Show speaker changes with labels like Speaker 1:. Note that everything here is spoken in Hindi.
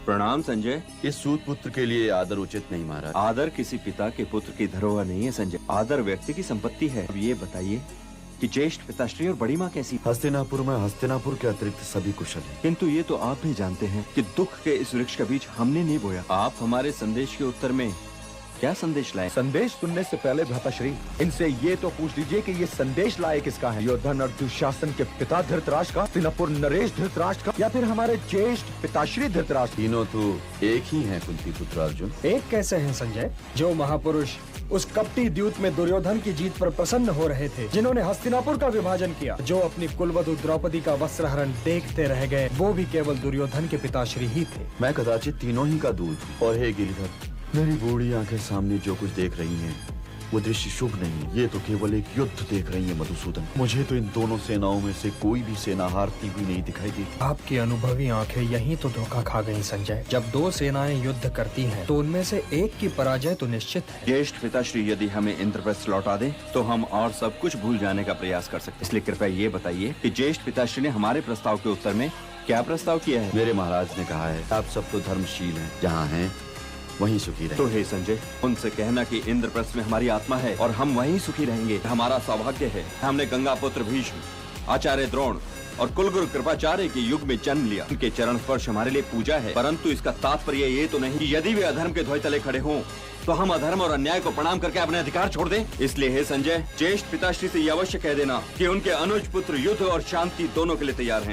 Speaker 1: प्रणाम संजय।
Speaker 2: इस सूत पुत्र के लिए आदर उचित नहीं महाराज।
Speaker 1: आदर किसी पिता के पुत्र की धरोहर नहीं है संजय, आदर व्यक्ति की संपत्ति है। अब ये बताइए कि ज्येष्ठ पिताश्री और बड़ी माँ कैसी?
Speaker 2: हस्तिनापुर में हस्तिनापुर के अतिरिक्त सभी कुशल हैं।
Speaker 1: किंतु ये तो आप भी जानते हैं कि दुख के इस वृक्ष का बीज हमने नहीं बोया। आप हमारे संदेश के उत्तर में क्या संदेश लाए?
Speaker 3: संदेश सुनने से पहले भ्राताश्री, इनसे ये तो पूछ लीजिए कि ये संदेश लाए किसका है? योधन और दुशासन के पिता धृतराष्ट्र का, हस्तिनापुर नरेश धृतराष्ट्र का, या फिर हमारे ज्येष्ठ पिताश्री धृतराष्ट्र?
Speaker 2: तीनों तो एक ही हैं कुंती पुत्र अर्जुन।
Speaker 4: एक कैसे हैं संजय? जो महापुरुष उस कपटी द्यूत में दुर्योधन की जीत पर प्रसन्न हो रहे थे, जिन्होंने हस्तिनापुर का विभाजन किया, जो अपनी कुलवधु द्रौपदी का वस्त्रहरण देखते रह गए, वो भी केवल दुर्योधन के पिताश्री ही थे।
Speaker 2: मैं कदाचित तीनों ही का दूध हूँ। और हे गिरिधर, मेरी बूढ़ी आंखें सामने जो कुछ देख रही हैं, वो दृश्य शुभ नहीं। ये तो केवल एक युद्ध देख रही है मधुसूदन। मुझे तो इन दोनों सेनाओं में से कोई भी सेना हारती हुई नहीं दिखाई देती।
Speaker 4: आपकी अनुभवी आंखें यहीं तो धोखा खा गईं संजय। जब दो सेनाएं युद्ध करती हैं, तो उनमें से एक की पराजय तो निश्चित है।
Speaker 1: ज्येष्ठ पिताश्री यदि हमें इंद्रप्रस्थ लौटा दें तो हम और सब कुछ भूल जाने का प्रयास कर सकते हैं। इसलिए कृपया ये बताइए कि ज्येष्ठ पिताश्री ने हमारे प्रस्ताव के उत्तर में क्या प्रस्ताव किया है?
Speaker 2: मेरे महाराज ने कहा है, आप सब तो धर्मशील हैं, जहाँ हैं वहीं सुखी रहे।
Speaker 1: तो हे संजय, उनसे कहना कि इंद्रप्रस्थ में हमारी आत्मा है और हम वहीं सुखी रहेंगे। हमारा सौभाग्य है। हमने गंगा पुत्र भीष्म, आचार्य द्रोण और कुलगुरु कृपाचार्य के युग में जन्म लिया। उनके चरण स्पर्श हमारे लिए पूजा है, परंतु इसका तात्पर्य ये तो नहीं कि यदि वे अधर्म के ध्वज तले खड़े हों तो हम अधर्म और अन्याय को प्रणाम करके अपने अधिकार छोड़ दें। इसलिए हे संजय, ज्येष्ठ पिताश्री से ये अवश्य कह देना कि उनके अनुज पुत्र युद्ध और शांति दोनों के लिए तैयार हैं।